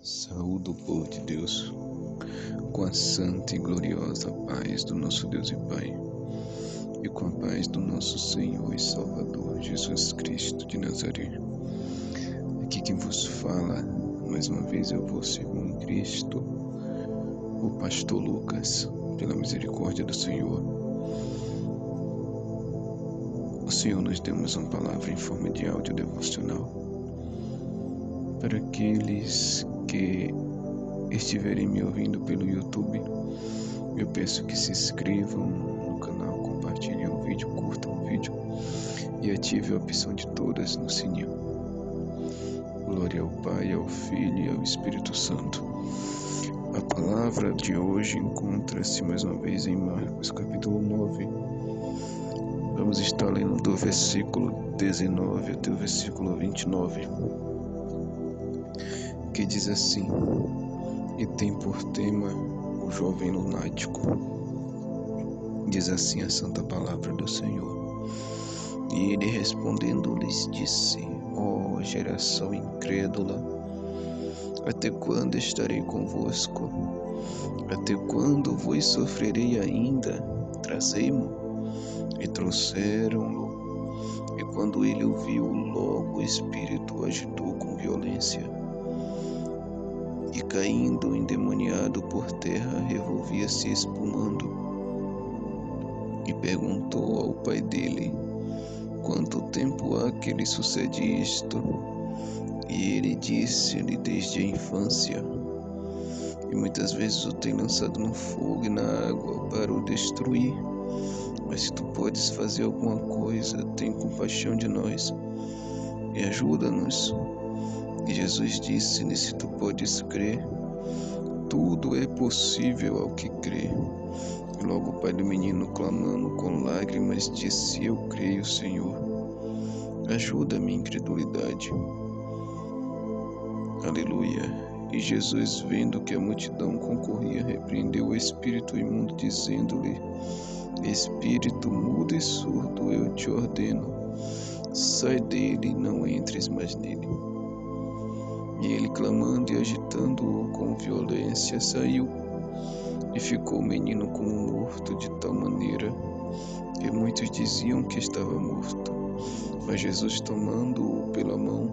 Saúde o povo de Deus com a santa e gloriosa paz do nosso Deus e Pai e com a paz do nosso Senhor e Salvador Jesus Cristo de Nazaré. Aqui quem vos fala, mais uma vez é o vosso irmão em Cristo, o pastor Lucas, pela misericórdia do Senhor. O Senhor nos deu mais uma palavra em forma de áudio devocional para aqueles que estiverem me ouvindo pelo YouTube. Eu peço que se inscrevam no canal, compartilhem o vídeo, curtam o vídeo e ativem a opção de todas no sininho. Glória ao Pai, ao Filho e ao Espírito Santo. A palavra de hoje encontra-se mais uma vez em Marcos capítulo 9. Vamos estar lendo do versículo 19 até o versículo 29. Que diz assim: e tem por tema o jovem lunático. Diz assim a santa palavra do Senhor. E ele respondendo lhes disse: ó geração incrédula, até quando estarei convosco? Até quando vos sofrerei ainda? Trazei-mo. E trouxeram-no. E quando ele o viu, logo o espírito o agitou com violência. E caindo endemoniado por terra, revolvia-se espumando. E perguntou ao pai dele: quanto tempo há que lhe sucede isto? E ele disse-lhe: desde a infância. E muitas vezes o tem lançado no fogo e na água para o destruir. Mas se tu podes fazer alguma coisa, tem compaixão de nós e ajuda-nos. E Jesus disse-lhe: se tu podes crer, tudo é possível ao que crê. E logo o pai do menino, clamando com lágrimas, disse: eu creio, Senhor, ajuda a minha incredulidade. Aleluia. E Jesus, vendo que a multidão concorria, repreendeu o espírito imundo, dizendo-lhe: espírito mudo e surdo, eu te ordeno, sai dele e não entres mais nele. E ele, clamando e agitando-o com violência, saiu, e ficou o menino como morto, de tal maneira que muitos diziam que estava morto. Mas Jesus, tomando-o pela mão,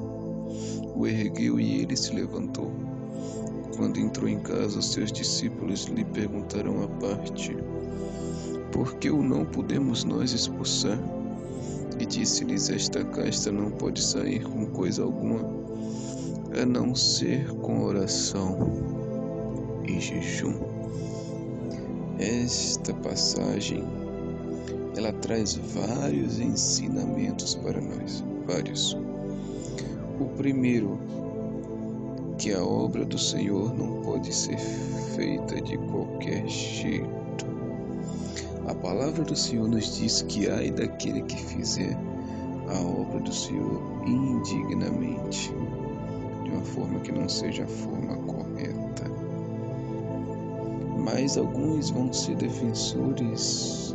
o ergueu e ele se levantou. Quando entrou em casa, os seus discípulos lhe perguntaram à parte: por que o não podemos nós expulsar? E disse-lhes: esta casta não pode sair com coisa alguma, a não ser com oração e jejum. Esta passagem, ela traz vários ensinamentos para nós, vários. O primeiro, que a obra do Senhor não pode ser feita de qualquer jeito. A palavra do Senhor nos diz que ai daquele que fizer a obra do Senhor indignamente, de uma forma que não seja a forma correta. Mas alguns vão ser defensores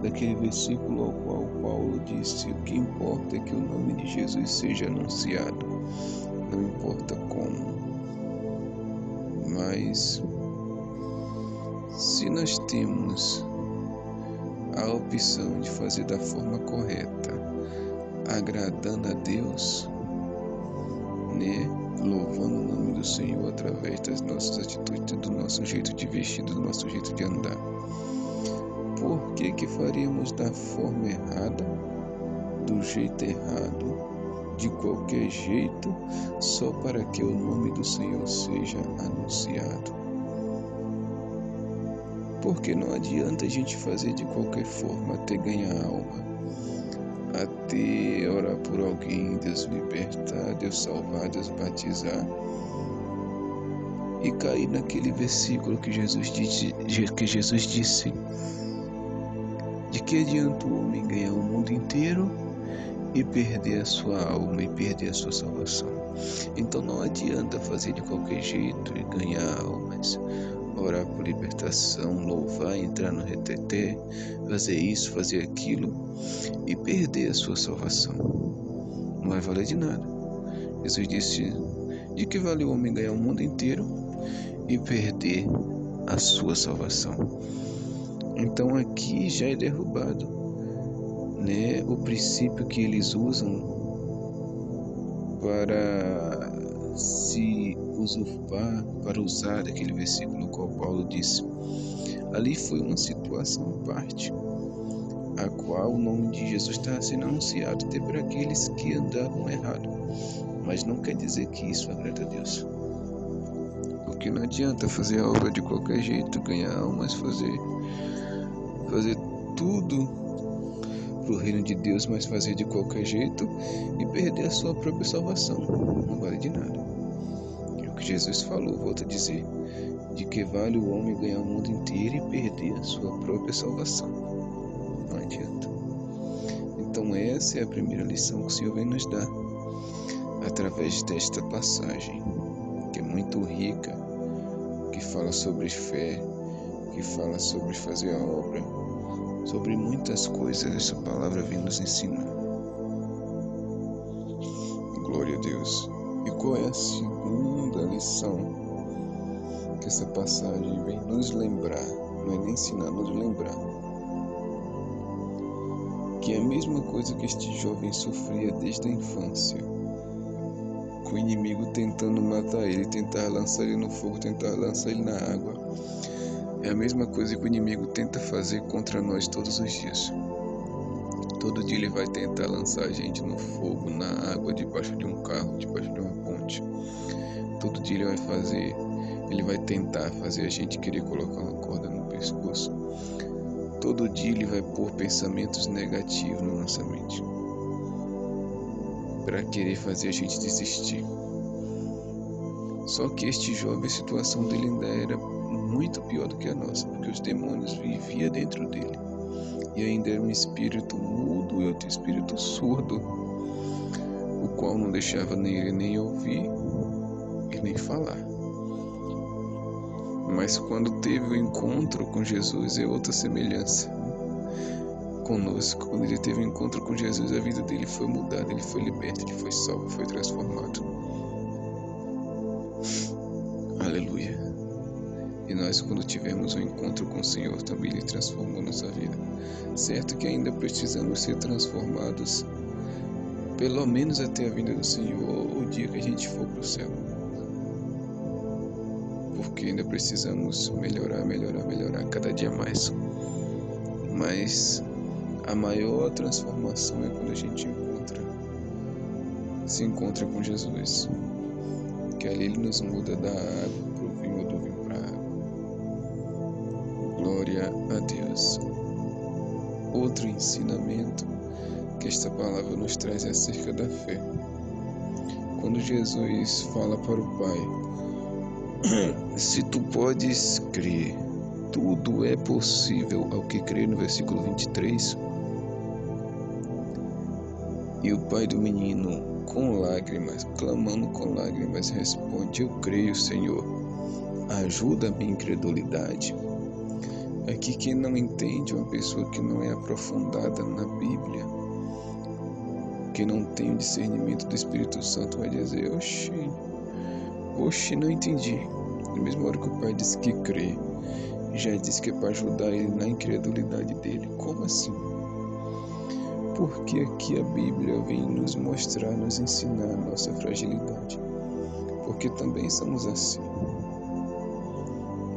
daquele versículo ao qual Paulo disse: o que importa é que o nome de Jesus seja anunciado, não importa como. Mas se nós temos a opção de fazer da forma correta, agradando a Deus, louvando o nome do Senhor através das nossas atitudes, do nosso jeito de vestir, do nosso jeito de andar, por que faríamos da forma errada, do jeito errado, de qualquer jeito, só para que o nome do Senhor seja anunciado? Porque não adianta a gente fazer de qualquer forma até ganhar alma, até orar por alguém, Deus libertar, Deus salvar, Deus batizar, e cair naquele versículo que Jesus disse: de que adianta o homem ganhar o mundo inteiro e perder a sua alma e perder a sua salvação? Então não adianta fazer de qualquer jeito e ganhar almas, orar por libertação, louvar, entrar no reteté, fazer isso, fazer aquilo e perder a sua salvação. Não vai valer de nada. Jesus disse: De que vale o homem ganhar o mundo inteiro e perder a sua salvação? Então aqui já é derrubado, né, o princípio que eles usam para se usurpar, para usar aquele versículo no qual Paulo disse. Ali foi uma situação à parte, a qual o nome de Jesus estava sendo anunciado até para aqueles que andavam errado. Mas não quer dizer que isso agrada a Deus. Porque não adianta fazer a obra de qualquer jeito, ganhar almas, fazer tudo para o reino de Deus, mas fazer de qualquer jeito e perder a sua própria salvação. Não vale de nada. É o que Jesus falou, volto a dizer. De que vale o homem ganhar o mundo inteiro e perder a sua própria salvação? Não adianta. Então essa é a primeira lição que o Senhor vem nos dar através desta passagem, que é muito rica, que fala sobre fé, que fala sobre fazer a obra, sobre muitas coisas. Essa palavra vem nos ensinar. Glória a Deus. E qual é a segunda lição que essa passagem vem nos lembrar? Não é nem ensinar, nos lembrar. Que é a mesma coisa que este jovem sofria desde a infância, com o inimigo tentando matar ele, tentar lançar ele no fogo, tentar lançar ele na água. É a mesma coisa que o inimigo tenta fazer contra nós todos os dias. Todo dia ele vai tentar lançar a gente no fogo, na água, debaixo de um carro, debaixo de uma ponte. Todo dia ele vai tentar fazer a gente querer colocar uma corda no pescoço. Todo dia ele vai pôr pensamentos negativos na nossa mente, para querer fazer a gente desistir. Só que este jovem, a situação dele ainda era muito pior do que a nossa, porque os demônios viviam dentro dele, e ainda era um espírito mudo e outro espírito surdo, o qual não deixava nem ele nem ouvir e nem falar. Mas quando teve o encontro com Jesus, é outra semelhança conosco. Quando ele teve um encontro com Jesus, a vida dele foi mudada, ele foi liberto, ele foi salvo, foi transformado. Aleluia. E nós, quando tivemos um encontro com o Senhor, também ele transformou nossa vida. Certo que ainda precisamos ser transformados, pelo menos até a vinda do Senhor, o dia que a gente for para o céu. Porque ainda precisamos melhorar cada dia mais. Mas a maior transformação é quando a gente se encontra com Jesus, que ali ele nos muda da água para o vinho, do vinho para a água. Glória a Deus. Outro ensinamento que esta palavra nos traz é acerca da fé. Quando Jesus fala para o Pai, se tu podes crer, tudo é possível ao que crê, no versículo 23. E o pai do menino, com lágrimas, clamando com lágrimas, responde: eu creio, Senhor, ajuda a minha incredulidade. Aqui quem não entende, uma pessoa que não é aprofundada na Bíblia, que não tem o discernimento do Espírito Santo, vai dizer: oxi, não entendi. Na mesma hora que o pai disse que crê, já disse que é para ajudar ele na incredulidade dele. Como assim? Porque aqui a Bíblia vem nos mostrar, nos ensinar a nossa fragilidade. Porque também somos assim.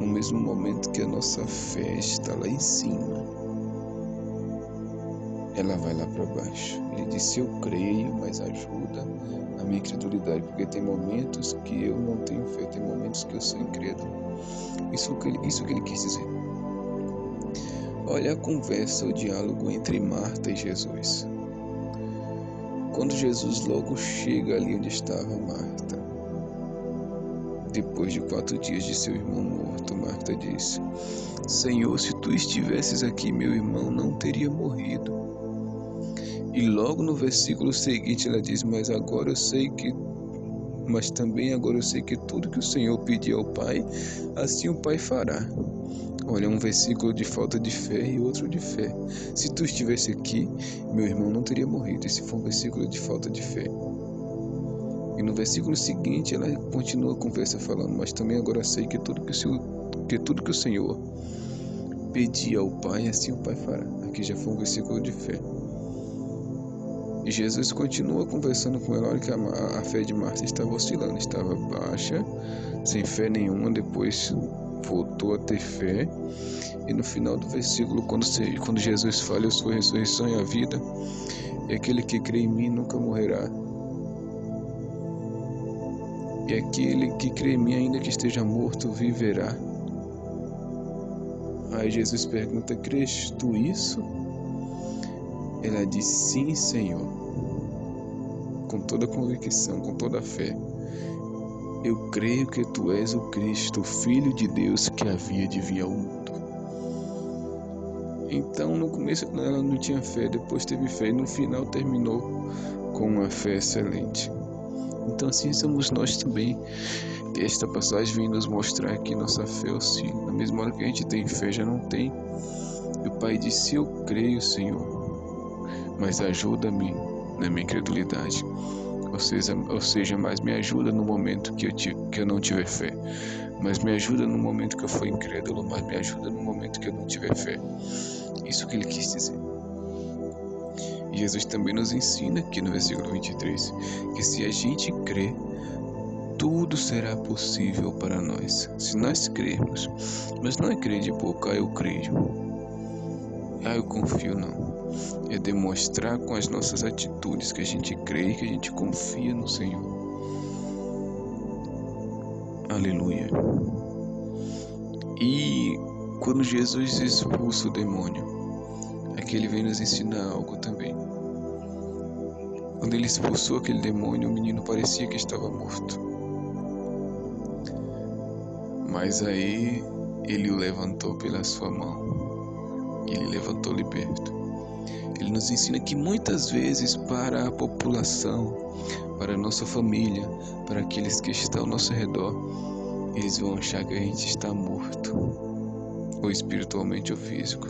No mesmo momento que a nossa fé está lá em cima, ela vai lá para baixo. Ele disse: eu creio, mas ajuda a minha incredulidade, porque tem momentos que eu não tenho fé, tem momentos que eu sou incrédulo. Isso que ele quis dizer. Olha a conversa, o diálogo entre Marta e Jesus. Quando Jesus logo chega ali onde estava Marta, depois de 4 dias de seu irmão morto, Marta disse: Senhor, se tu estivesses aqui, meu irmão não teria morrido. E logo no versículo seguinte ela diz: mas também agora eu sei que tudo que o Senhor pediu ao Pai, assim o Pai fará. Olha, um versículo de falta de fé e outro de fé. Se tu estivesse aqui, meu irmão não teria morrido. Esse foi um versículo de falta de fé. E no versículo seguinte ela continua a conversa falando: mas também agora sei que tudo que o Senhor pedir ao Pai, assim o Pai fará. Aqui já foi um versículo de fé. E Jesus continua conversando com ela. Olha que a fé de Marta estava oscilando, estava baixa, sem fé nenhuma. Depois voltou a ter fé. E no final do versículo, quando Jesus fala: eu sou a ressurreição e a vida, e aquele que crê em mim nunca morrerá. E aquele que crê em mim, ainda que esteja morto, viverá. Aí Jesus pergunta: crês tu isso? Ela diz: sim, Senhor. Com toda convicção, com toda a fé. Eu creio que tu és o Cristo, o Filho de Deus que havia de vir ao mundo. Então, no começo ela não tinha fé, depois teve fé e no final terminou com uma fé excelente. Então, assim somos nós também. Que esta passagem vem nos mostrar que nossa fé oscila. Na mesma hora que a gente tem fé, já não tem. E o Pai disse: eu creio, Senhor, mas ajuda-me na minha incredulidade. Ou seja, mas me ajuda no momento que eu não tiver fé. Mas me ajuda no momento que eu for incrédulo. Mas me ajuda no momento que eu não tiver fé. Isso que ele quis dizer. E Jesus também nos ensina aqui no versículo 23 que se a gente crê, tudo será possível para nós. Se nós crermos. Mas não é crer de boca: eu creio, eu confio, não. É demonstrar com as nossas atitudes que a gente crê e que a gente confia no Senhor. Aleluia. E quando Jesus expulsa o demônio, aqui ele vem nos ensinar algo também. Quando ele expulsou aquele demônio, o menino parecia que estava morto. Mas aí ele o levantou pela sua mão. Ele levantou liberto. Ele nos ensina que muitas vezes para a população, para a nossa família, para aqueles que estão ao nosso redor, eles vão achar que a gente está morto, ou espiritualmente ou físico.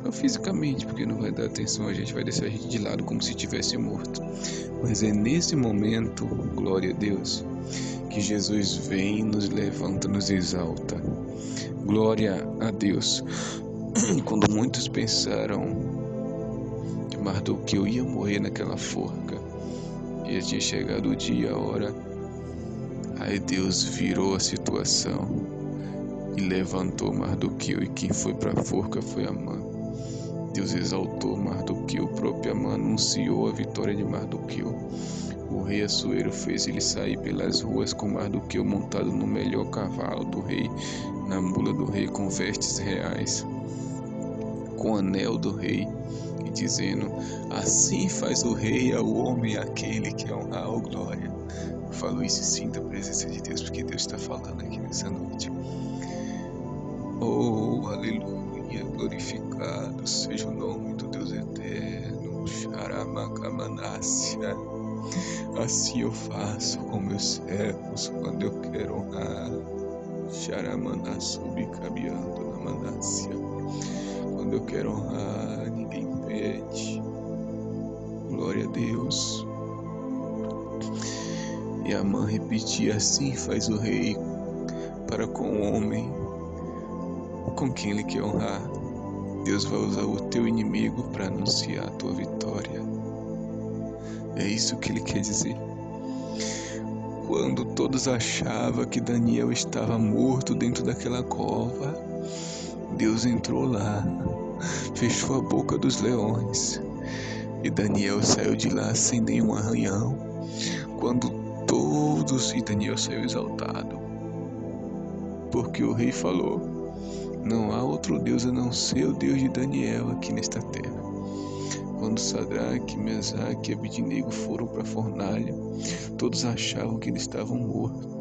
Não fisicamente, porque não vai dar atenção, a gente vai deixar a gente de lado como se estivesse morto. Mas é nesse momento, glória a Deus, que Jesus vem, nos levanta, nos exalta. Glória a Deus. Quando muitos pensaram que Mardoqueu ia morrer naquela forca, e tinha chegado o dia, a hora, aí Deus virou a situação e levantou Mardoqueu, e quem foi para a forca foi Amã. Deus exaltou Mardoqueu, o próprio Amã anunciou a vitória de Mardoqueu. O rei Assuero fez ele sair pelas ruas com Mardoqueu montado no melhor cavalo do rei, na mula do rei, com vestes reais, com o anel do rei, e dizendo: assim faz o rei ao homem aquele que honra a glória. Eu falo isso e sinto a presença de Deus, porque Deus está falando aqui nessa noite. Oh, aleluia, glorificado seja o nome do Deus eterno. Xaramakamanassia. Assim eu faço com meus servos quando eu quero honrar. Xaramanassubicabiando na manassia. Quando eu quero honrar, ninguém pede. Glória a Deus. E Amã repetia: assim faz o rei para com o homem com quem ele quer honrar. Deus vai usar o teu inimigo para anunciar a tua vitória. É isso que ele quer dizer. Quando todos achavam que Daniel estava morto dentro daquela cova, Deus entrou lá, fechou a boca dos leões, e Daniel saiu de lá sem nenhum arranhão. E Daniel saiu exaltado, porque o rei falou: não há outro Deus a não ser o Deus de Daniel aqui nesta terra. Quando Sadraque, Mesaque e Abednego foram para a fornalha, todos achavam que eles estavam mortos.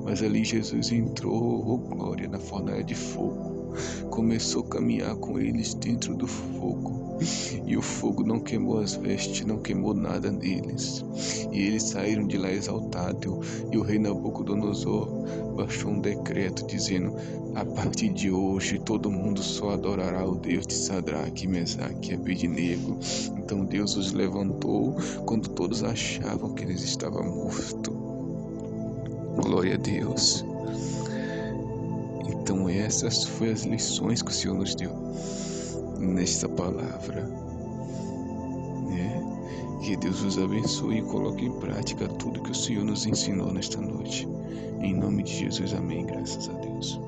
Mas ali Jesus entrou, oh glória, na fornalha de fogo. Começou a caminhar com eles dentro do fogo. E o fogo não queimou as vestes, não queimou nada neles. E eles saíram de lá exaltados. E o rei Nabucodonosor baixou um decreto dizendo: a partir de hoje todo mundo só adorará o Deus de Sadraque, Mesaque e Abednego. Então Deus os levantou quando todos achavam que eles estavam mortos. Glória a Deus. Então essas foram as lições que o Senhor nos deu nesta palavra, né? Que Deus os abençoe e coloque em prática tudo que o Senhor nos ensinou nesta noite. Em nome de Jesus, amém. Graças a Deus.